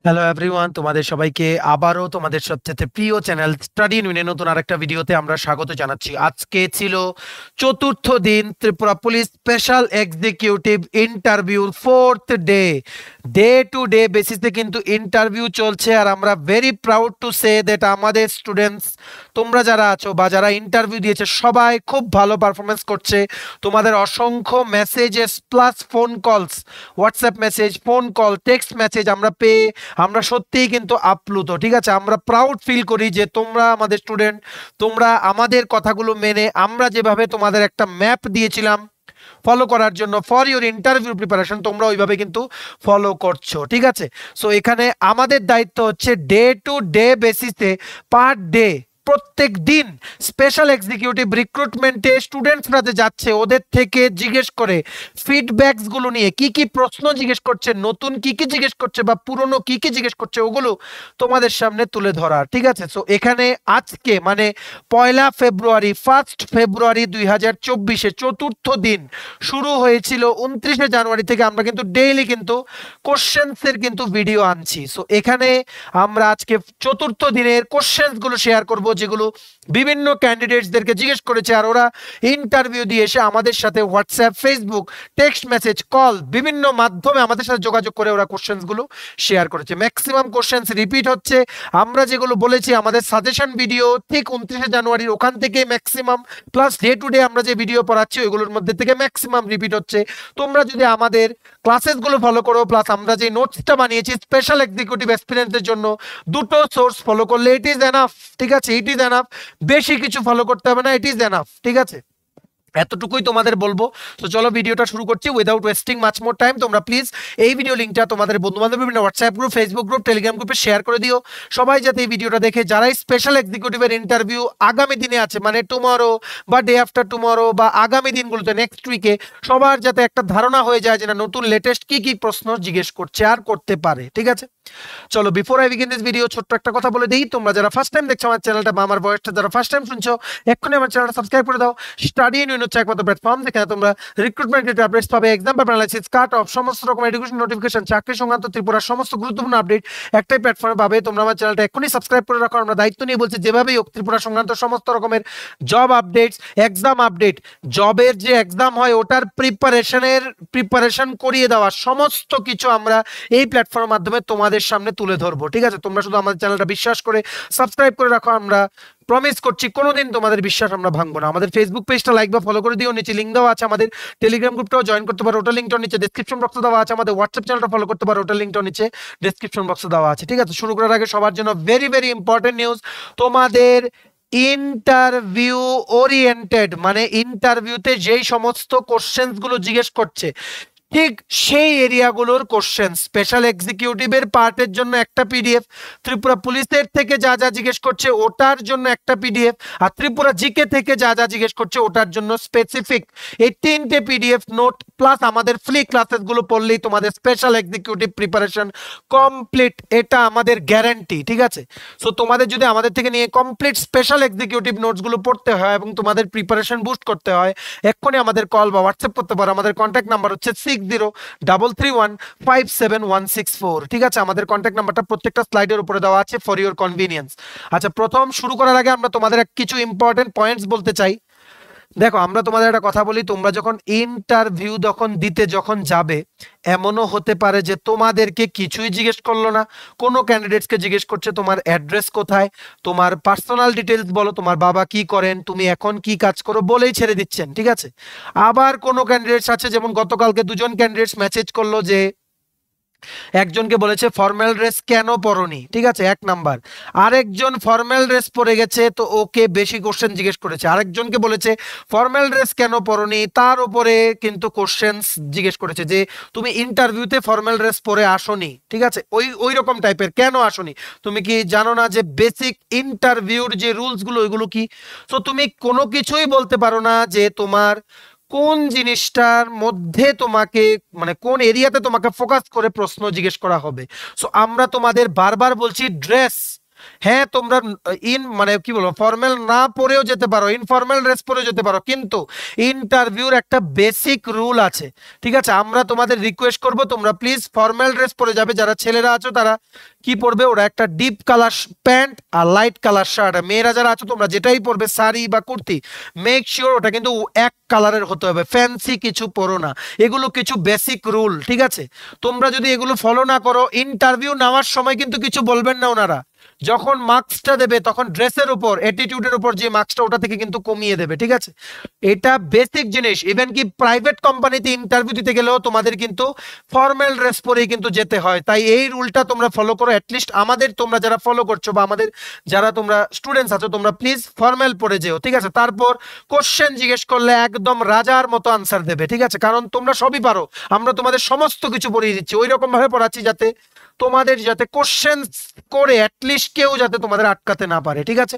Hello everyone, তোমাদের সবাইকে আবারও তোমাদের সবচেয়ে প্রিয় চ্যানেল স্টাডি ইউনিয়নে নতুন আরেকটা ভিডিওতে আমরা স্বাগত জানাচ্ছি। আজকে ছিল চতুর্থ দিন Tripura police special executive interview fourth day. Day to day বেসিসে কিন্তু ইন্টারভিউ চলছে, আর আমরা very proud to say that আমাদের স্টুডেন্টস, তোমরা যারা আছো বা যারা ইন্টারভিউ দিয়েছে সবাই খুব ভালো পারফরমেন্স করছে। তোমাদের অসংখ্য messages plus phone calls, WhatsApp message, phone call, text message আমরা পেয়ে আমরা সত্যিই কিন্তু আপ্লুত। ঠিক আছে, আমরা প্রাউড ফিল করি যে তোমরা আমাদের স্টুডেন্ট, তোমরা আমাদের কথাগুলো মেনে আমরা যেভাবে তোমাদের একটা ম্যাপ দিয়েছিলাম ফলো করার জন্য ফর ইউর ইন্টারভিউ প্রিপারেশন, তোমরা ওইভাবে কিন্তু ফলো করছো। ঠিক আছে, সো এখানে আমাদের দায়িত্ব হচ্ছে ডে টু ডে বেসিসে পার ডে প্রত্যেক দিন স্পেশাল এক্সিকিউটিভ রিক্রুটমেন্টে স্টুডেন্টসরা যে যাচ্ছে ওদের থেকে জিজ্ঞেস করে ফিডব্যাকস গুলো নিয়ে কি কি প্রশ্ন জিজ্ঞেস করছে, নতুন কি কি জিজ্ঞেস করছে বা পুরনো কি কি জিজ্ঞেস করছে ওগুলো তোমাদের সামনে তুলে ধরা। ঠিক আছে, সো এখানে আজকে মানে 1 ফেব্রুয়ারি 2024 চতুর্থ দিন শুরু হয়েছিল 29 জানুয়ারি থেকে। আমরা কিন্তু ডেইলি কিন্তু কোশ্চেন্স এর কিন্তু ভিডিও আনছি। সো এখানে আমরা আজকে চতুর্থ দিনের কোশ্চেন্স গুলো শেয়ার করব যেগুলো বিভিন্ন ক্যান্ডিডেটসদেরকে জিজ্ঞেস করেছে, আর ওরা ইন্টারভিউ দিয়ে এসে আমাদের সাথে WhatsApp, Facebook, text message, call বিভিন্ন মাধ্যমে আমাদের সাথে যোগাযোগ করে ওরা কোশ্চেন্স গুলো শেয়ার করেছে। ম্যাক্সিমাম কোশ্চেন্স রিপিট হচ্ছে। আমরা যেগুলো বলেছি আমাদের সাজেশন ভিডিও ঠিক 29 জানুয়ারির ওখান থেকে maximum, plus day to day আমরা যে ভিডিও পড়াচ্ছি ওইগুলোর মধ্যে থেকে ম্যাক্সিমাম রিপিট হচ্ছে। তোমরা যদি আমাদের ক্লাসেস গুলো ফলো করো, প্লাস আমরা যে নোটসটা বানিয়েছি স্পেশাল এক্সিকিউটিভ এক্সপিরিয়েন্সের জন্য দুটো সোর্স ফলো করলে ইট ইজ এনাফ। ঠিক আছে, ইট ইজ এনাফ, বেশি কিছু ফলো করতে হবে না, ইট ইজ এনাফ। ঠিক আছে, এতটুকুই তোমাদের বলবো। তো চলো ভিডিওটা শুরু করছি without wasting much more time. তোমরা প্লিজ এই ভিডিও লিঙ্কটা তোমাদের বন্ধু বান্ধব বিভিন্ন WhatsApp group, Facebook group, Telegram গ্রুপে শেয়ার করে দিও, সবাই যাতে এই ভিডিওটা দেখে যারাই স্পেশাল এক্সিকিউটিভের ইন্টারভিউ আগামী দিনে আছে, মানে টুমরো বা ডে আফটার টুমরো বা আগামী দিনগুলোতে নেক্সট উইকে, সবার যাতে একটা ধারণা হয়ে যায় যে না নতুন লেটেস্ট কি কি প্রশ্ন জিজ্ঞেস করছে আর করতে পারে। ঠিক আছে, চলো before I begin this video ছোট্ট একটা কথা বলে দিই। তোমরা যারা ফার্স্ট টাইম দেখছো আমার চ্যানেলটা বা আমার ভয়েসটা যারা ফার্স্ট টাইম শুনছো, এক্ষুনি আমার চ্যানেলটা সাবস্ক্রাইব করে দাও। স্টাডি ইন হচ্ছে একমাত্র প্ল্যাটফর্ম যেখানে তোমরা রিক্রুটমেন্ট রিলেটেড আপডেটস পাবে, exam paper analysis, cut off, সমস্ত রকম এডুকেশন নোটিফিকেশন, চাকরি সংক্রান্ত ত্রিপুরার সমস্ত গুরুত্বপূর্ণ আপডেট একটাই প্ল্যাটফর্মে পাবে। তোমরা আমার চ্যানেলটা এক্ষুনি সাবস্ক্রাইব করে রাখো। আমরা দায়িত্ব নিয়ে বলছি যেভাবেই হোক ত্রিপুরা সংক্রান্ত সমস্ত রকমের জব আপডেটস, এক্সাম আপডেট, জবের যে এক্সাম হয় ওটার প্রিপারেশন করিয়ে দেওয়া, সমস্ত কিছু আমরা এই প্ল্যাটফর্মের মাধ্যমে তোমাদের সামনে তুলে ধরবো। ঠিক আছে, তোমরা শুধু আমাদের চ্যানেলটা বিশ্বাস করে সাবস্ক্রাইব করে রাখো। আমরা প্রমিস করছি কোনোদিন তোমাদের বিশ্বাস আমরা ভাঙবো না। আমাদের ফেসবুক পেজটা লাইক বা ফলো করে দিও, নিচে লিঙ্ক দেওয়া আছে। আমাদের টেলিগ্রাম গ্রুপটাও জয়েন করতে পারো, ওটার লিঙ্কটাও নিচে ডেসক্রিপশন বক্সে দেওয়া আছে। আমাদের হোয়াটসঅ্যাপ চ্যানেলটা ফলো করতে পারো, ওটার লিঙ্কটাও নিচে ডেসক্রিপশন বক্সে দেওয়া আছে। ঠিক আছে, শুরু করার আগে সবার জন্য ভেরি ভেরি ইম্পর্টেন্ট নিউজ। তোমাদের ইন্টারভিউ ওরিয়েন্টেড মানে ইন্টারভিউতে যেই সমস্ত কোশ্চেন্স গুলো জিজ্ঞেস করছে ঠিক সেই এরিয়াগুলোর কোশ্চেন স্পেশাল এক্সিকিউটিভের পার্টের জন্য একটা পিডিএফ, ত্রিপুরা পুলিশের থেকে যা যা জিজ্ঞেস করছে ওটার জন্য একটা পিডিএফ, আর ত্রিপুরা জিকে থেকে যা যা জিজ্ঞেস করছে ওটার জন্য স্পেসিফিক এই তিনটে পিডিএফ নোট প্লাস আমাদের ফ্রি ক্লাসেসগুলো পড়লেই তোমাদের স্পেশাল এক্সিকিউটিভ প্রিপারেশন কমপ্লিট, এটা আমাদের গ্যারান্টি। ঠিক আছে, সো তোমাদের যদি আমাদের থেকে নিয়ে কমপ্লিট স্পেশাল এক্সিকিউটিভ নোটসগুলো পড়তে হয় এবং তোমাদের প্রিপারেশন বুস্ট করতে হয়, এক্ষুনি আমাদের কল বা হোয়াটসঅ্যাপ করতে পারো। আমাদের কন্ট্যাক্ট নাম্বার হচ্ছে 6033157164। ঠিক আছে, আমাদের কন্ট্যাক্ট নাম্বারটা প্রত্যেকটা স্লাইডের উপরে দেওয়া আছে ফর ইওর কনভিনিয়েন্স। আচ্ছা, প্রথম শুরু করার আগে আমরা তোমাদের কিছু ইম্পর্টেন্ট পয়েন্টস বলতে চাই। দেখো, আমরা তোমাদের একটা কথা বলি, তোমরা যখন ইন্টারভিউ যখন যাবে, এমনও হতে পারে যে তোমাদেরকে কিছুই জিজ্ঞেস করলো না, কোনো ক্যান্ডিডেটসকে জিজ্ঞেস করছে তোমার অ্যাড্রেস কোথায়, তোমার পার্সোনাল ডিটেলস বলো, তোমার বাবা কি করেন, তুমি এখন কি কাজ করো বলেই ছেড়ে দিচ্ছেন। ঠিক আছে, আবার কোনো ক্যান্ডিডেটস আছে, যেমন গতকালকে দুজন ক্যান্ডিডেটস মেসেজ করলো যে একজনকে বলেছে ফর্মাল ড্রেস কেন পরনি। ঠিক আছে, এক নাম্বার। আরেকজন ফর্মাল ড্রেস পরে গেছে তো ওকে বেশি কোশ্চেন জিজ্ঞেস করেছে। আরেকজনকে বলেছে ফর্মাল ড্রেস কেন পরনি, তার উপরে কিন্তু কোশ্চেন্স জিজ্ঞেস করেছে যে তুমি ইন্টারভিউতে ফর্মাল ড্রেস পরে আসোনি। ঠিক আছে, ওই রকম টাইপের কেন আসোনি, তুমি কি জানো না যে বেসিক ইন্টারভিউর যে রুলস গুলো ওইগুলো কি? তো তুমি কোনো কিছুই বলতে পারো না যে তোমার কোন জিনিসটার মধ্যে তোমাকে মানে কোন এরিয়াতে তোমাকে ফোকাস করে প্রশ্ন জিজ্ঞেস করা হবে। সো আমরা তোমাদের বারবার বলছি ড্রেস হ্যাঁ তোমরা মানে কি বলবো ফর্মাল না পরেও যেতে পারো, ইনফর্মাল ড্রেস পরেও যেতে পারো, কিন্তু ইন্টারভিউর একটা বেসিক রুল আছে, ঠিক আছে? আমরা তোমাদের রিকোয়েস্ট করব তোমরা প্লিজ ফর্মাল ড্রেস পরে যাবে। যারা ছেলেরা আছো তারা কি পরবে, ওরা একটা ডিপ কালার প্যান্ট আর লাইট কালার শার্ট। আর মেয়েরা যারা আছো তোমরা যেটাই পরবে শাড়ি বা কুর্তি, মেক শিওর ওটা কিন্তু এক কালারের হতে হবে, ফ্যান্সি কিছু পরো না। এগুলো কিছু বেসিক রুল, ঠিক আছে? তোমরা যদি এগুলো ফলো না করো, ইন্টারভিউ নেওয়ার সময় কিন্তু কিছু বলবেন না ওনারা। যখন মার্কসটা দেবে তখন ড্রেসের উপর, অ্যাটিটিউডের উপর যে মার্কসটা ওটা থেকে কিন্তু কমিয়ে দেবে, ঠিক আছে? এটা বেসিক জিনিস। ইভেন কি প্রাইভেট কোম্পানিতে ইন্টারভিউ দিতে গেলেও তোমাদের কিন্তু ফর্মাল ড্রেস পরেই কিন্তু যেতে হয়। তাই এই রুলটা তোমরা ফলো করো, অ্যাটলিস্ট আমাদের তোমরা যারা ফলো করছো বা আমাদের যারা তোমরা স্টুডেন্টস আছো তোমরা প্লিজ ফর্মাল পরে যেও, ঠিক আছে? তারপর কোশ্চেন জিজ্ঞেস করলে একদম রাজার মতো আনসার দেবে, ঠিক আছে? কারণ তোমরা সবই পারো, আমরা তোমাদের সমস্ত কিছু পড়িয়ে দিচ্ছি, ওই রকম ভাবে পড়াচ্ছি যাতে তোমাদের যাতে কোশ্চেন করে অ্যাটলিস্ট কেউ যাতে তোমাদের আটকাতে না পারে, ঠিক আছে?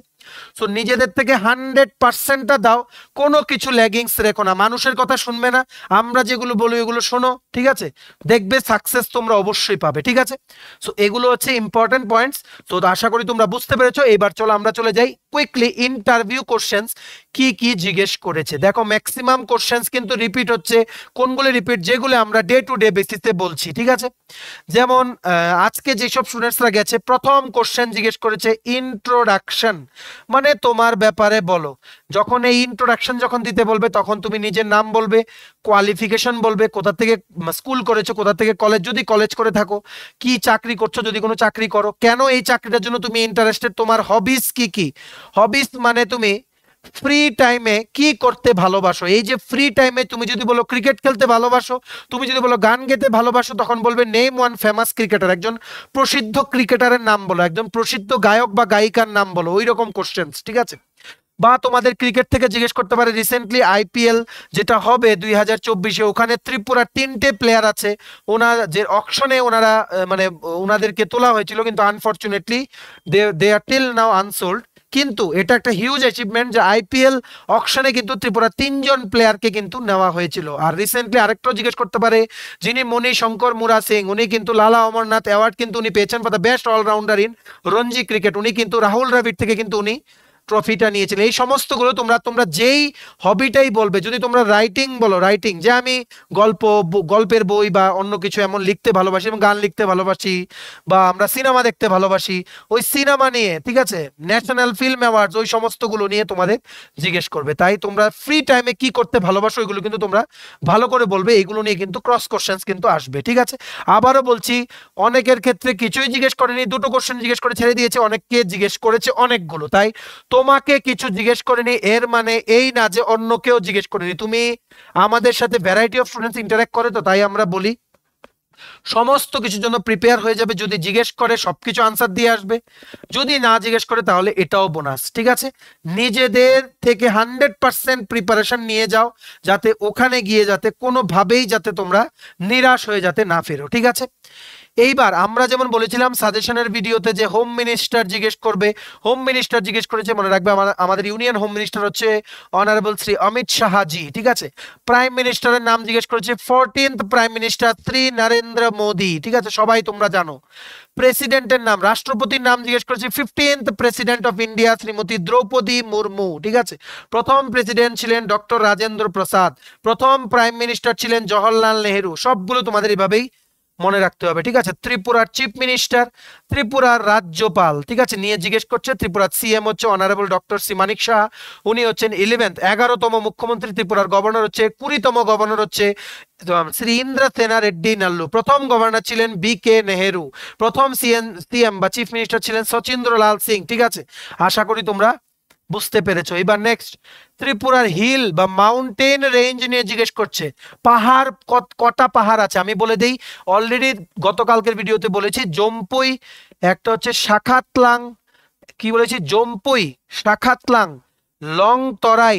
সো নিজেদের থেকে 100%টা দাও, কোনো কিছু ল্যাগিংস রেখো না, মানুষের কথা শুনবে না, আমরা যেগুলো বলি এগুলো শোনো, ঠিক আছে? দেখবে সাকসেস তোমরা অবশ্যই পাবে, ঠিক আছে? সো এগুলো হচ্ছে ইম্পর্টেন্ট পয়েন্টস। তো আশা করি তোমরা বুঝতে পেরেছো। এবার চলো আমরা চলে যাই কুইকলি ইন্টারভিউ কোশ্চেন্স কি কি জিজ্ঞেস করেছে। দেখো ম্যাক্সিমাম কোশ্চেন্স কিন্তু রিপিট হচ্ছে। কোনগুলো রিপিট? যেগুলো আমরা ডে টু ডে বেসিসে বলছি, ঠিক আছে? যেমন আজকে যেসব স্টুডেন্টসরা গেছে প্রথম কোশ্চেন জিজ্ঞেস করেছে ইন্ট্রোডাকশন, মানে তোমার ব্যাপারে বলো। যখন এই ইন্ট্রোডাকশন যখন দিতে বলবে তখন তুমি নিজের নাম বলবে, কোয়ালিফিকেশন বলবে, কোথা থেকে স্কুল করেছো, কোথা থেকে কলেজ যদি কলেজ করে থাকো, কি চাকরি করছো যদি কোনো চাকরি করো, কেন এই চাকরিটার জন্য তুমি ইন্টারেস্টেড, তোমার হবিস কি কি। হবিস মানে তুমি ফ্রি টাইমে কি করতে ভালোবাসো। এই যে ফ্রি টাইমে তুমি যদি বলো ক্রিকেট খেলতে ভালোবাসো, তুমি যদি বলো গান গেতে ভালোবাসো, তখন বলবে নেম ওয়ান ফেমাস ক্রিকেটার, একজন প্রসিদ্ধ ক্রিকেটারের নাম বলো, একজন প্রসিদ্ধ গায়ক বা গায়িকার নাম বলো, ওই রকম কোশ্চেন্স, ঠিক আছে? বা তোমাদের ক্রিকেট থেকে জিজ্ঞেস করতে পারে রিসেন্টলি আইপিএল যেটা হবে 2024-এ, ওখানে ত্রিপুরার 3টে প্লেয়ার আছে, ওনার যে অকশনে ওনারা মানে ওনাদেরকে তোলা হয়েছিল, কিন্তু আনফরচুনেটলি দে আর টিল নাও আনসোল্ড। কিন্তু এটা একটা হিউজ অ্যাচিভমেন্ট যে আইপিএল অকশনে কিন্তু ত্রিপুরা 3জন প্লেয়ারকে কিন্তু নেওয়া হয়েছিল। আর রিসেন্টলি আরেকটাও জিজ্ঞেস করতে পারে, যিনি মণি শঙ্কর মুরা সিং, উনি কিন্তু লালা অমরনাথ অ্যাওয়ার্ড কিন্তু উনি পেয়েছেন for the best allrounder in Ranji cricket. উনি কিন্তু রাহুল দ্রাবিড় থেকে কিন্তু উনি ট্রফিটা নিয়েছিলেন। এই সমস্তগুলো তোমরা তোমরা যেই হবিটাই বলবে, যদি তোমরা রাইটিং বলো, রাইটিং যে আমি গল্পের বই বা অন্য কিছু এমন লিখতে ভালোবাসি এবং গান লিখতে ভালোবাসি, বা আমরা সিনেমা দেখতে ভালোবাসি, ওই সিনেমা নিয়ে, ঠিক আছে, ন্যাশনাল ফিল্ম অ্যাওয়ার্ডস ওই সমস্তগুলো নিয়ে তোমাদের জিজ্ঞেস করবে। তাই তোমরা ফ্রি টাইমে কি করতে ভালোবাসো এগুলো কিন্তু তোমরা ভালো করে বলবে, এগুলো নিয়ে কিন্তু ক্রস কোশ্চেন্স কিন্তু আসবে, ঠিক আছে? আবারও বলছি, অনেকের ক্ষেত্রে কিছুই জিজ্ঞেস করেনি, দুটো কোশ্চেন জিজ্ঞেস করে ছেড়ে দিয়েছে, অনেককে জিজ্ঞেস করেছে অনেকগুলো। তাই তোমাকে কিছু জিজ্ঞেস করেনি এর মানে এই না যে অন্য কেউ জিজ্ঞেস করেনি। তুমি আমাদের সাথে ভ্যারাইটি অফ স্টুডেন্টস ইন্টারঅ্যাক্ট করে, তো তাই আমরা বলি সমস্ত কিছুর জন্য প্রিপেয়ার হয়ে যাবে। যদি জিজ্ঞেস করে সবকিছু আনসার দিয়ে আসবে, যদি না জিজ্ঞেস করে তাহলে এটাও বোনাস, ঠিক আছে? নিজেদের থেকে 100% প্রিপারেশন নিয়ে যাও, যাতে ওখানে গিয়ে যাতে কোনোভাবেই যাতে তোমরা নিরাশ হয়ে যাতে না ফেরো, ঠিক আছে? এইবার আমরা যেমন বলেছিলাম সাজেশনের ভিডিওতে যে হোম মিনিস্টার জিজ্ঞেস করবে, হোম মিনিস্টার জিজ্ঞেস করেছে, মনে রাখবে আমাদের ইউনিয়ন হোম মিনিস্টার হচ্ছে অনারেবল শ্রী অমিত শাহজি, ঠিক আছে? প্রাইম মিনিস্টারের নাম জিজ্ঞেস করেছে 14th prime minister Shri Narendra Modi, ঠিক আছে? সবাই তোমরা জানো। প্রেসিডেন্টের নাম, রাষ্ট্রপতির নাম জিজ্ঞেস করেছে 15th president of India Shrimati Droupadi Murmu, ঠিক আছে? প্রথম প্রেসিডেন্ট ছিলেন ডক্টর রাজেন্দ্র প্রসাদ, প্রথম প্রাইম মিনিস্টার ছিলেন জওহরলাল নেহেরু। সবগুলো তোমাদের এইভাবেই মনে রাখতে হবে, ঠিক আছে? ত্রিপুরার চিফ মিনিস্টার, ত্রিপুরার রাজ্যপাল, ঠিক আছে, নিয়ে জিজ্ঞেস করছে। ত্রিপুরার সিএম হচ্ছে অনারেবল ডক্টর সি মানিক শাহ, উনি হচ্ছেন 11তম মুখ্যমন্ত্রী। ত্রিপুরার গভর্নর হচ্ছে 20তম গভর্নর হচ্ছে শ্রী ইন্দ্র সেনা রেড্ডি নাল্লু। প্রথম গভর্নর ছিলেন বি.কে. নেহেরু। প্রথম সিএম বা চিফ মিনিস্টার ছিলেন শচীন্দ্র লাল সিং, ঠিক আছে? আশা করি তোমরা বুঝতে পেরেছো। এবার নেক্সট, ত্রিপুরার হিল বা মাউন্টেন রেঞ্জ নিয়ে জিজ্ঞেস করছে। পাহাড় কটা পাহাড় আছে আমি বলে দেই, অলরেডি গতকালকের ভিডিওতে বলেছি। জম্পুই, একটা হচ্ছে শাখাতলাং, কি বলেছি, জম্পুই, শাখাতলাং, লং তরাই,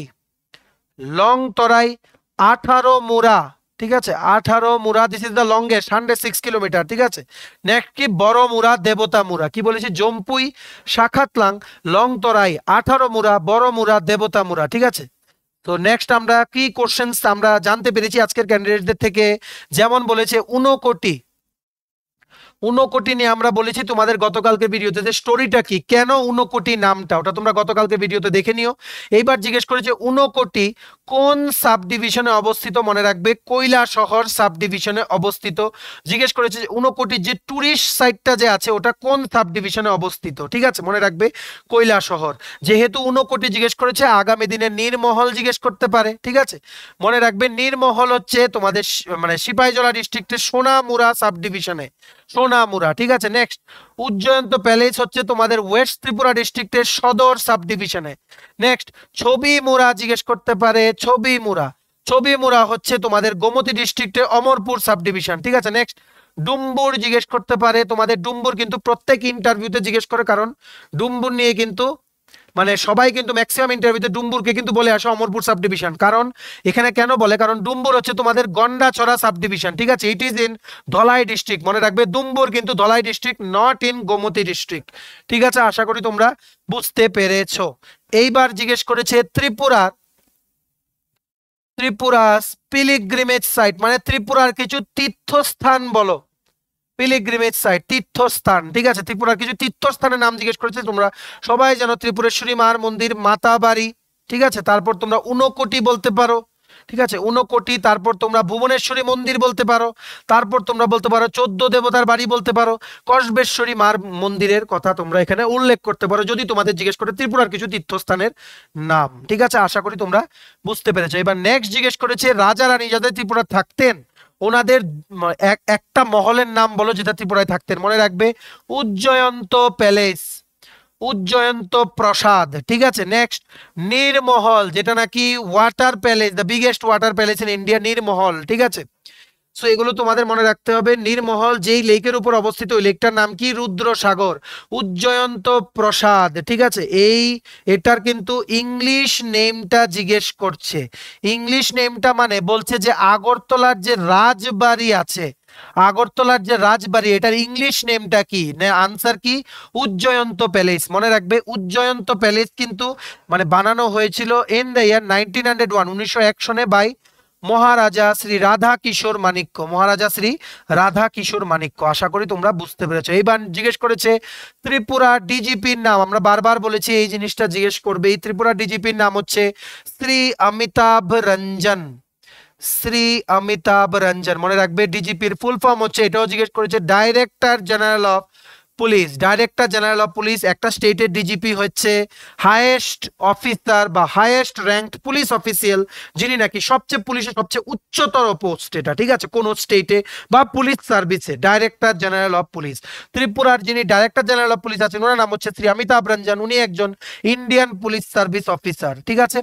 18 মুরা, ঠিক আছে? 18 মুরা, this is the longest 106 kilometre, ঠিক আছে? নেক্সট কি বড় মুরা, দেবতা মুরা। কি বলেছি, জম্পুই, শাখাতলাং, লং তরাই, 18 মুরা, বড় মুরা, দেবতা মুরা, ঠিক আছে? তো নেক্সট আমরা কি কোশ্চেন্স আমরা জানতে পেরেছি আজকের ক্যান্ডিডেটদের থেকে। যেমন বলেছে ঊনকোটি, ঊনকোটি নিয়ে আমরা বলেছি তোমাদের গতকালকে ভিডিওতে, যে স্টোরিটা কি, কেন ঊনকোটি নামটা, ওটা তোমরা গতকালকে ভিডিওতে দেখে নিও। এইবার জিজ্ঞেস করেছে ঊনকোটি কোন সাব ডিভিশনে অবস্থিত, মনে রাখবে কৈলাসহর সাব ডিভিশনে অবস্থিত। জিজ্ঞেস করেছে যে ঊনকোটির যে টুরিস্ট সাইটটা যে আছে ওটা কোন সাব ডিভিশনে অবস্থিত, ঠিক আছে, মনে রাখবে কৈলাসহর। যেহেতু ঊনকোটি জিজ্ঞেস করেছে, আগামী দিনে নীরমহল জিজ্ঞেস করতে পারে, ঠিক আছে, মনে রাখবে নীরমহল হচ্ছে তোমাদের মানে সিপাহীজলা ডিস্ট্রিক্টের সোনামুড়া সাব ডিভিশনে, সোনামুড়া, ঠিক আছে। নেক্সট, উজ্জয়ন্ত প্যালেস হচ্ছে তোমাদের ওয়েস্ট ত্রিপুরা ডিস্ট্রিক্টের সদর সাব ডিভিশনে। নেক্সট, ছবিমুড়া জিজ্ঞেস করতে পারে, ছবিমুড়া, ছবিমুড়া হচ্ছে তোমাদের গোমতী ডিস্ট্রিক্টের অমরপুর সাব ডিভিশন, ঠিক আছে। নেক্সট, ডুম্বুর জিজ্ঞেস করতে পারে তোমাদের, ডুম্বুর কিন্তু প্রত্যেক ইন্টারভিউতে জিজ্ঞেস করে, কারণ ডুম্বুর নিয়ে কিন্তু মানে সবাই কিন্তু ম্যাক্সিমাম ইন্টারভিউতে ডুম্বুরকে কিন্তু বলে আসে অমরপুর সাব ডিভিশন। কারণ এখানে কেন বলে, কারণ ডুম্বুর হচ্ছে তোমাদের গন্ডাছড়া সাব ডিভিশন, ঠিক আছে, it is in Dhalai district, মনে রাখবে ডুম্বুর কিন্তু Dhalai district, not in Gomati district, ঠিক আছে। আশা করি তোমরা বুঝতে পেরেছো। এইবার জিজ্ঞেস করেছে ত্রিপুরার, ত্রিপুরার পিলিগ্রিমেজ সাইট, মানে ত্রিপুরার কিছু তীর্থস্থান বলো, পিলিগ্রিমেজ সাইট, তীর্থস্থান, ঠিক আছে, ত্রিপুরার কিছু তীর্থস্থানের নাম জিজ্ঞেস করেছে। তোমরা সবাই জানো ত্রিপুরেশ্বরী মার মন্দির, মাতাবাড়ি, ঠিক আছে, তারপর তোমরা ঊনকোটি বলতে পারো, ঠিক আছে, ঊনকোটি, তারপর তোমরা ভুবনেশ্বরী মন্দির বলতে পারো, তারপর তোমরা বলতে পারো 14 দেবতার বাড়ি বলতে পারো, কসবেশ্বরী মার মন্দিরের কথা তোমরা এখানে উল্লেখ করতে পারো, যদি তোমাদের জিজ্ঞেস করে ত্রিপুরার কিছু তীর্থস্থানের নাম, ঠিক আছে। আশা করি তোমরা বুঝতে পেরেছো। এবার নেক্সট জিজ্ঞেস করেছে রাজা রানী যাদের ত্রিপুরা থাকতেন ওনাদের একটা মহলের নাম বলো যেটা ত্রিপুরায় থাকতেন, মনে রাখবে উজ্জয়ন্ত প্যালেস, উজ্জয়ন্ত প্রসাদ, ঠিক আছে। নেক্সট, নীরমহল, যেটা নাকি water palace, the biggest water palace in India, Neermahal, ঠিক আছে। সো এগুলো তোমাদের মনে রাখতে হবে। নীরমহল যেই লেকের উপর অবস্থিত, ওই লেকটার নাম কি, রুদ্রসাগর। উজ্জয়ন্ত প্রসাদ, ঠিক আছে, এটার কিন্তু ইংলিশ নেমটা জিজ্ঞেস করছে। ইংলিশ নেমটা মানে বলছে যে আগরতলার যে রাজবাড়ি আছে, আগরতলার যে রাজবাড়ি, এটার ইংলিশ নেমটা কি, আনসার কি, উজ্জয়ন্ত প্যালেস। মনে রাখবে উজ্জয়ন্ত প্যালেস কিন্তু মানে বানানো হয়েছিল ইন দ্য ইয়ার 1901, 1901 সনে বাই মহারাজা শ্রী রাধা কিশোর মাণিক্য, মহারাজা শ্রী রাধা কিশোর মাণিক্য। আশা করি তোমরা বুঝতে পেরেছো। এইবার জিজ্ঞেস করেছে ত্রিপুরা ডিজিপির নাম, আমরা বারবার বলেছি এই জিনিসটা জিজ্ঞেস করবে। এই ত্রিপুরা ডিজিপির নাম হচ্ছে শ্রী অমিতাভ রঞ্জন, শ্রী অমিতাভ রঞ্জন, মনে রাখবে। ডিজিপির ফুল ফর্ম হচ্ছে, এটাও জিজ্ঞেস করেছে, director general of police. Director general of police, একটা স্টেটের ডিজিপি হচ্ছে হাইয়েস্ট অফিসার বা হাইয়েস্ট র্যাঙ্কড পুলিশ অফিসিয়াল, যিনি নাকি সবচেয়ে পুলিশের সবচেয়ে উচ্চতর পোস্ট, এটা ঠিক আছে, কোন স্টেটে বা পুলিশ সার্ভিসে, ডাইরেক্টর জেনারেল অফ পুলিশ। ত্রিপুরার যিনি ডাইরেক্টর জেনারেল অফ পুলিশ আছেন ওনার নাম হচ্ছে শ্রী অমিতাভ রঞ্জন, উনি একজন ইন্ডিয়ান পুলিশ সার্ভিস অফিসার, ঠিক আছে।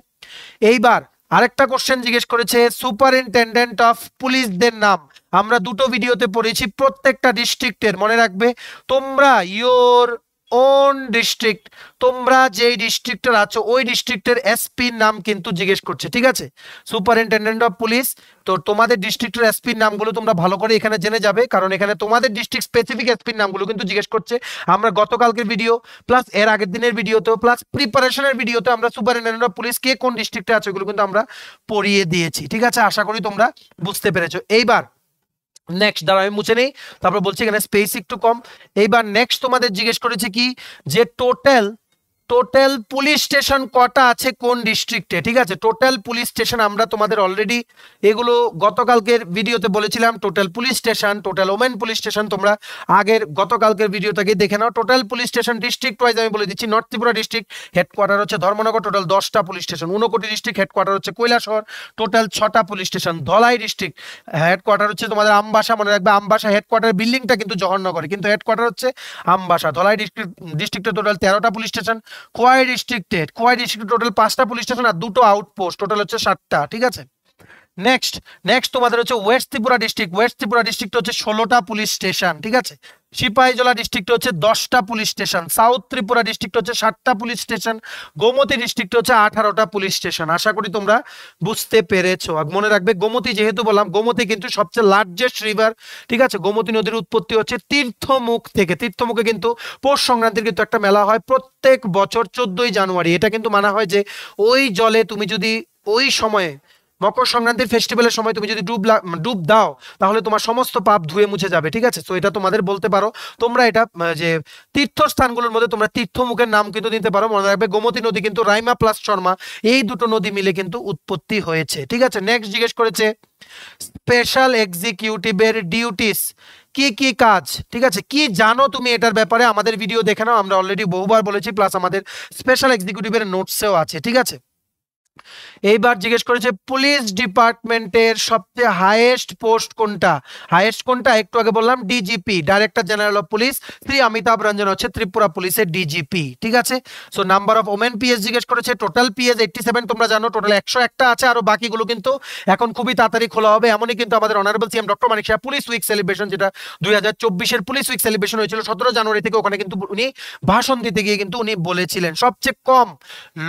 এইবার আরেকটা কোশ্চেন জিজ্ঞেস করেছে সুপারিনটেন্ডেন্ট অফ পুলিশদের নাম। আমরা দুটো ভিডিওতে পড়েছি প্রত্যেকটা ডিস্ট্রিক্টের, মনে রাখবে তোমরা ইয়োর ওন ডিস্ট্রিক্ট, তোমরা যেই ডিস্ট্রিক্টের আছো ওই ডিস্ট্রিক্টের এসপির নাম কিন্তু জিজ্ঞেস করছে, ঠিক আছে, সুপারিনটেন্ডেন্ট অফ পুলিশ। তো তোমাদের ডিস্ট্রিক্টের এসপির নামগুলো তোমরা ভালো করে এখানে জেনে যাবে, কারণ এখানে তোমাদের ডিস্ট্রিক্ট স্পেসিফিক এসপির নামগুলো কিন্তু জিজ্ঞেস করছে। আমরা গতকালকের ভিডিও প্লাস এর আগের দিনের ভিডিওতেও প্লাস প্রিপারেশনের ভিডিওতে আমরা সুপারিনটেন্ডেন্ট অফ পুলিশ কে কোন ডিস্ট্রিক্টে আছে ওগুলো কিন্তু আমরা পড়িয়ে দিয়েছি, ঠিক আছে। আশা করি তোমরা বুঝতে পেরেছো। এইবার নেক্সট দ্বারা আমি মুছে নেই, তারপর বলছি এখানে স্পেস একটু কম। এইবার নেক্সট তোমাদের জিজ্ঞেস করেছে কি, যে টোটাল টোটাল পুলিশ স্টেশন কটা আছে কোন ডিস্ট্রিক্টে, ঠিক আছে। টোটাল পুলিশ স্টেশন আমরা তোমাদের অলরেডি এগুলো গতকালকের ভিডিওতে বলেছিলাম। Total police station, total women police station তোমরা আগের গতকালকের ভিডিওটাকে দেখে নাও। Total police station district wise আমি বলে দিচ্ছি। নর্থ ত্রিপুরা ডিস্ট্রিক্ট হেডকোয়ার্টার হচ্ছে ধর্মনগর, টোটাল 10টা police station. Unakoti district headquarter হচ্ছে কৈলাসহর, টোটাল 6টা police station. Dhalai district headquarter হচ্ছে তোমাদের আমবাসা, মনে রাখবে আমবাসা হেডকোয়ার্টার বিল্ডিংটা কিন্তু জওহরনগরে, কিন্তু হেডকোয়ার্টার হচ্ছে আমবাসা। ধলাই ডিস্ট্রিক্টে টোটাল 13টা পুলিশ স্টেশন। খোয়াই ডিস্ট্রিক্টে টোটাল 5টা পুলিশ স্টেশন আর 2টো আউটপোস্ট, টোটাল হচ্ছে 7টা, ঠিক আছে। নেক্সট তোমাদের হচ্ছে West Tripura district. West Tripura district হচ্ছে 16টা পুলিশ স্টেশন, ঠিক আছে। সিপাহীজলা ডিস্ট্রিক্ট হচ্ছে 10টা police station. South Tripura district হচ্ছে 7টা পুলিশ স্টেশন। গোমতী ডিস্ট্রিক্ট হচ্ছে 18টা পুলিশ স্টেশন। আশা করি তোমরা বুঝতে পেরেছো। মনে রাখবে গোমতী যেহেতু বললাম, গোমতী কিন্তু সবচেয়ে লার্জেস্ট রিভার, ঠিক আছে। গোমতী নদীর উৎপত্তি হচ্ছে তীর্থমুখ থেকে। তীর্থমুখে কিন্তু পৌষ সংক্রান্তির কিন্তু একটা মেলা হয় প্রত্যেক বছর 14ই জানুয়ারি। এটা কিন্তু মানা হয় যে ওই জলে তুমি যদি ওই সময়ে মকর সংক্রান্তির ফেস্টিভ্যালের সময় তুমি যদি ডুব দাও তাহলে তোমার সমস্ত পাপ ধুয়ে মুছে যাবে, ঠিক আছে। তো এটা তোমাদের বলতে পারো, তোমরা এটা যে তীর্থস্থানগুলোর মধ্যে তোমরা তীর্থমুখের নাম কিন্তু দিতে পারো। মনে রাখবে গোমতী নদী কিন্তু রাইমা প্লাস শর্মা এই দুটো নদী মিলে কিন্তু উৎপত্তি হয়েছে, ঠিক আছে। নেক্সট জিজ্ঞেস করেছে স্পেশাল এক্সিকিউটিভের ডিউটিস কি কি কাজ, ঠিক আছে, কি জানো তুমি এটার ব্যাপারে? আমাদের ভিডিও দেখে নাও, আমরা অলরেডি বহুবার বলেছি, প্লাস আমাদের স্পেশাল এক্সিকিউটিভের নোটসেও আছে, ঠিক আছে। এইবার জিজ্ঞেস করেছে পুলিশ ডিপার্টমেন্টের সবচেয়ে হাইয়েস্ট পোস্ট কোনটা? হাইয়েস্ট কোনটা? একটু আগে বললাম DGP, director general of police. Shri Amitabh Ranjan হচ্ছে ত্রিপুরা পুলিশের ডিজিপি, ঠিক আছে। So number of women PS জিজ্ঞেস করেছে, টোটাল পিএস 87, তোমরা জানো টোটাল 101টা আছে, আরো বাকিগুলো কিন্তু এখন খুবই তাড়াতাড়ি খোলা হবে। এমনই কিন্তু আমাদের honourable CM doctor Manik Saha police week celebration, যেটা 2024-এর পুলিশ উইক সেলিব্রেশন হয়েছিল 17 জানুয়ারি থেকে, ওখানে কিন্তু উনি ভাষণ দিতে গিয়ে কিন্তু উনি বলেছিলেন সবচেয়ে কম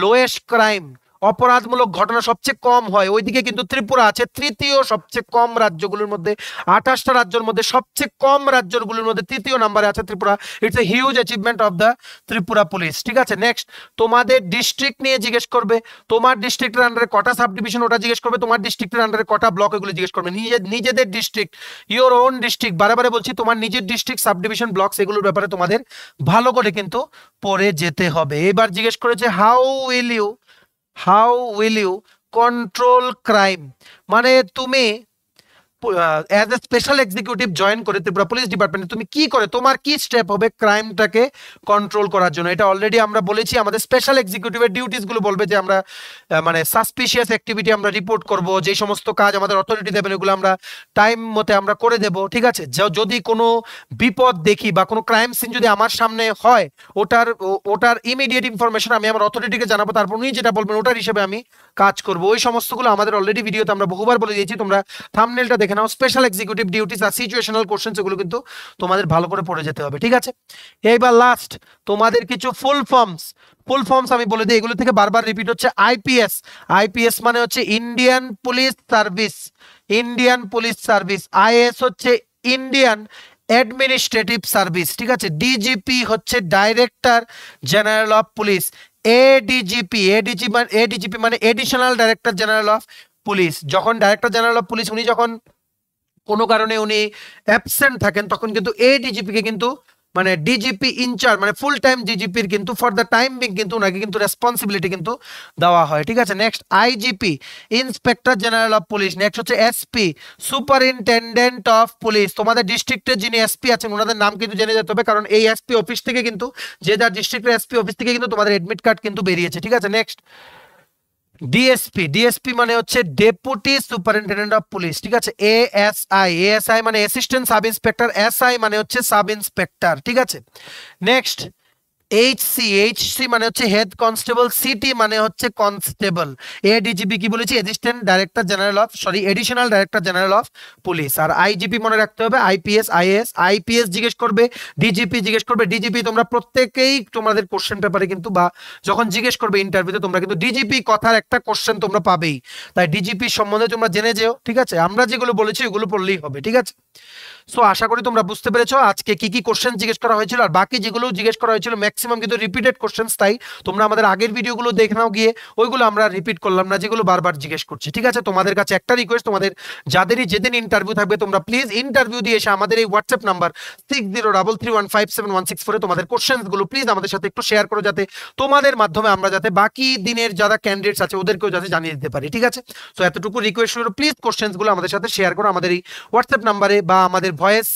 লোয়েস্ট ক্রাইম, অপরাধমূলক ঘটনা সবচেয়ে কম হয় ওইদিকে কিন্তু ত্রিপুরা আছে তৃতীয় সবচেয়ে কম রাজ্যগুলোর মধ্যে। 28টা রাজ্যের মধ্যে সবচেয়ে কম রাজ্যগুলোর মধ্যে তৃতীয় নম্বরে আছে Tripura. It's a huge achievement of the Tripura police, ঠিক আছে। নেক্সট তোমাদের ডিস্ট্রিক্ট নিয়ে জিজ্ঞেস করবে, তোমার ডিস্ট্রিক্টের আন্ডারে কটা সাব ডিভিশন ওটা জিজ্ঞেস করবে, তোমার ডিস্ট্রিক্টের আন্ডারে কটা ব্লক এগুলো জিজ্ঞেস করবে। নিজেদের ডিস্ট্রিক্ট, ইওর ওন ডিস্ট্রিক্ট, বারে বলছি তোমার নিজের ডিস্ট্রিক্ট, সাব ডিভিশন, ব্লকস, এগুলোর ব্যাপারে তোমাদের ভালো করে কিন্তু পড়ে যেতে হবে। এবার জিজ্ঞেস করেছে how will you control crime, মানে তুমি as a special executive join করে ত্রিপুরা পুলিশ ডিপার্টমেন্টে তুমি কি করে, তোমার কি স্টেপ হবে ক্রাইমটাকে কন্ট্রোল করার জন্য? এটা অলরেডি আমরা বলেছি, আমাদের স্পেশাল এক্সিকিউটিভের ডিউটিস গুলো বলবে যে আমরা মানে সাসপিশিয়াস অ্যাক্টিভিটি আমরা রিপোর্ট করব, যে সমস্ত কাজ আমাদের অথরিটি দেবেন এগুলো আমরা টাইম মতে আমরা করে দেব, ঠিক আছে। যদি কোনো বিপদ দেখি বা কোনো ক্রাইম সিন যদি আমার সামনে হয়, ওটার ইমিডিয়েট ইনফরমেশন আমি আমার অথরিটিকে জানাবো, তারপর উনি যেটা বলবেন ওটার হিসেবে আমি কাজ করব। ওই সমস্তগুলো আমাদের অলরেডি ভিডিওতে আমরা বহুবার বলে দিয়েছি, তোমরা থাম্বনেলটা দেখে নাও। স্পেশাল এক্সিকিউটিভ ডিউটিস আর সিচুয়েশনাল কোশ্চেনস, এগুলো কিন্তু তোমাদের ভালো করে পড়ে যেতে হবে, ঠিক আছে। এইবার লাস্ট তোমাদের কিছু ফুল ফর্মস আমি বলে দিই, এগুলো থেকে বারবার রিপিট হচ্ছে। আইপিএস মানে হচ্ছে ইন্ডিয়ান পুলিশ সার্ভিস। আইএস হচ্ছে ইন্ডিয়ান অ্যাডমিনিস্ট্রেটিভ সার্ভিস, ঠিক আছে। ডিজিপি হচ্ছে director general of police. ADGP মানে additional director general of police. যখন ডাইরেক্টর জেনারেল অফ পুলিশ উনি যখন কোনো কারণে উনি অ্যাবসেন্ট থাকেন, তখন কিন্তু এডিজিপি কে কিন্তু মানে ডিজিপি ইনচার্জ মানে ফুল টাইম ডিজিপির কিন্তু ফর দ্য টাইম বিং কিন্তু ওনাকে কিন্তু রেসপন্সিবিলিটি কিন্তু দেওয়া হয়, ঠিক আছে। Next IGP inspector general of police. Next হচ্ছে এসপি সুপারিনটেন্ডেন্ট অফ পুলিশ। তোমাদের ডিস্ট্রিক্টের যিনি এসপি আছেন ওনাদের নাম কিন্তু জেনে যেতে হবে, কারণ এই এসপি অফিস থেকে কিন্তু যে যার ডিস্ট্রিক্টের এসপি অফিস থেকে কিন্তু তোমাদের এডমিট কার্ড কিন্তু বেরিয়েছে, ঠিক আছে। নেক্সট ডিএসপি মানে হচ্ছে ডেপুটি সুপারিনটেন্ডেন্ট অফ পুলিশ, ঠিক আছে। এএসআই মানে অ্যাসিস্ট্যান্ট সাব ইন্সপেক্টর, এসআই মানে হচ্ছে সাব ইন্সপেক্টর, ঠিক আছে। নেক্সট এইচসি মানে হচ্ছে হেড কনস্টেবল, সিটি মানে হচ্ছে কনস্টেবল। এডিজিপি কি বলেছি? Additional director general of police. আর আইজিপি মনে রাখতে হবে আইপিএস, আইএএস। আইপিএস জিজ্ঞেস করবে, ডিজিপি জিজ্ঞেস করবে। ডিজিপি তোমরা প্রত্যেকেই তোমাদের কোশ্চেন পেপারে কিন্তু বা যখন জিজ্ঞেস করবে ইন্টারভিউতে তোমরা কিন্তু ডিজিপি কথার একটা কোশ্চেন তোমরা পাবেই, তাই ডিজিপি সম্বন্ধে তোমরা জেনে যেও, ঠিক আছে। আমরা যেগুলো বলেছি ওগুলো পড়লেই হবে, ঠিক আছে। সো আশা করি তোমরা বুঝতে পেরেছো আজকে কি কি কোশ্চেন জিজ্ঞেস করা হয়েছিল, আর বাকি যেগুলো জিজ্ঞেস করা হয়েছিল ম্যাক্সিমাম কিন্তু রিপিটেড কোশ্চেন। তাই তোমরা আমাদের আগের ভিডিওগুলো দেখে নাও গিয়ে, ওইগুলো আমরা রিপিট করলাম না, যেগুলো বারবার জিজ্ঞেস করছি, ঠিক আছে। তোমাদের কাছে একটা রিকোয়েস্ট, তোমাদের যাদেরই যেদিন ইন্টারভিউ থাকবে তোমরা প্লিজ ইন্টারভিউ দিয়ে এসে আমাদের এই হোয়াটসঅ্যাপ নাম্বার 6033157164 তোমাদের কোশ্চেন্স গুলো প্লিজ আমাদের সাথে একটু শেয়ার করো, যাতে তোমাদের মাধ্যমে আমরা যাতে বাকি দিনের যারা ক্যান্ডিডেটস আছে ওদেরকেও যাতে জানিয়ে দিতে পারি, ঠিক আছে। সো এতটুকু রিকোয়েস্ট হলো, প্লিজ কোশ্চেন্স গুলো আমাদের সাথে শেয়ার করো আমাদের এই হোয়াটসঅ্যাপ নাম্বারে, বা আমাদের ভয়েস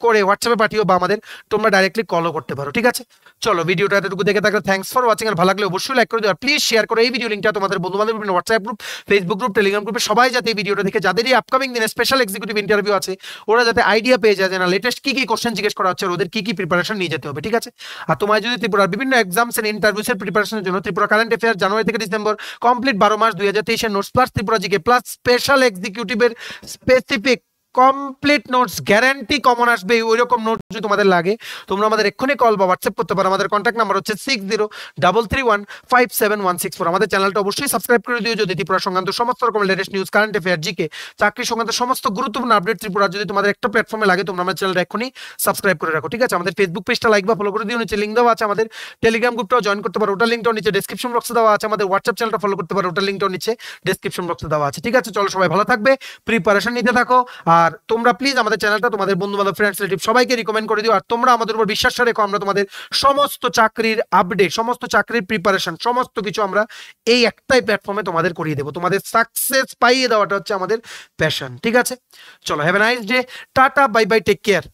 করে হোয়াটসঅ্যাপে পাঠিও, বা আমাদের তোমরা ডাইরেক্টলি কলও করতে পারো, ঠিক আছে। চলো ভিডিওটা এতটুকু দেখে থাকলে থ্যাঙ্কস ফর ওয়াচিং, আর ভালো লাগলে অবশ্যই লাইক করে দিও, আর প্লিজ শেয়ার করো এই ভিডিও লিংকটা তোমাদের বন্ধু বান্ধব WhatsApp group, Facebook group, Telegram গ্রুপে সবাই যাতে এই ভিডিওটা দেখে, যাদেরই আপকামিং দিনে স্পেশাল এক্সিকিউটিভ ইন্টারভিউ আছে ওরা যাতে আইডিয়া পেয়ে যায় যে না লেটেস্ট কি কি কোশ্চেন জিজ্ঞেস করা হচ্ছে, ওদের কি কি প্রিপারেশন নিয়ে যেতে হবে, ঠিক আছে। আর তোমার যদি ত্রিপুরার বিভিন্ন এক্সামস এন্ড ইন্টারভিউস এর প্রিপারেশনের জন্য ত্রিপুরা কারেন্ট অ্যাফেয়ার জানুয়ারি থেকে ডিসেম্বর কমপ্লিট 12 মাস 2023 এর notes plus Tripura GK plus special এক্সিকিউটিভের specific complete notes guarantee common আসবে, ওই রকম নোটস যদি তোমাদের লাগে তোমরা আমাদের এক্ষুনি কল বা হোয়াটসঅ্যাপ করতে পারো। আমাদের কন্ট্যাক্ট নাম্বার হচ্ছে 6033157164। আমাদের চ্যানেলটা অবশ্যই সাবস্ক্রাইব করে দিও যদি ত্রিপুরা সংক্রান্ত সমস্ত রকম latest news, current affair, GK, চাকরি সংক্রান্ত সমস্ত গুরুত্বপূর্ণ আপডেট ত্রিপুরা যদি তোমাদের একটা প্ল্যাটফর্মে লাগে তোমরা আমার চ্যানেলটা এক্ষুনি সাবস্ক্রাইব করে রাখো, ঠিক আছে? আমাদের ফেসবুক পেজটা লাইক বা ফলো করে দিও, নিচে লিঙ্ক দেওয়া আছে। আমাদের টেলিগ্রাম গ্রুপটাও জয়েন করতে পারো, ওটার লিঙ্কটাও নিচে ডেসক্রিপশন বক্সে দেওয়া আছে। আমাদের হোয়াটসঅ্যাপ চ্যানেলটা ফলো করতে পারো, ওটার লিঙ্কটাও নিচে ডেসক্রিপশন বক্সে দেওয়া আছে, ঠিক আছে? চলো সবাই ভালো থাকবে, প্রিপারেশন নিতে থাকো। আর তোমরা প্লিজ আমাদের চ্যানেলটা তোমাদের বন্ধু বান্ধব, ফ্রেন্ডস, রিলেটিভ সবাইকে রিকমেন্ড করে দিও। আর তোমরা আমাদের উপর বিশ্বাস রেখো, আমরা তোমাদের সমস্ত চাকরির আপডেট, সমস্ত চাকরির প্রিপারেশন, সমস্ত কিছু আমরা এই একটাই প্ল্যাটফর্মে তোমাদের করিয়ে দেবো। তোমাদের সাকসেস পাইয়ে দেওয়াটা হচ্ছে আমাদের প্যাশন, ঠিক আছে? চলো, have a nice day, tata, bye bye, take care.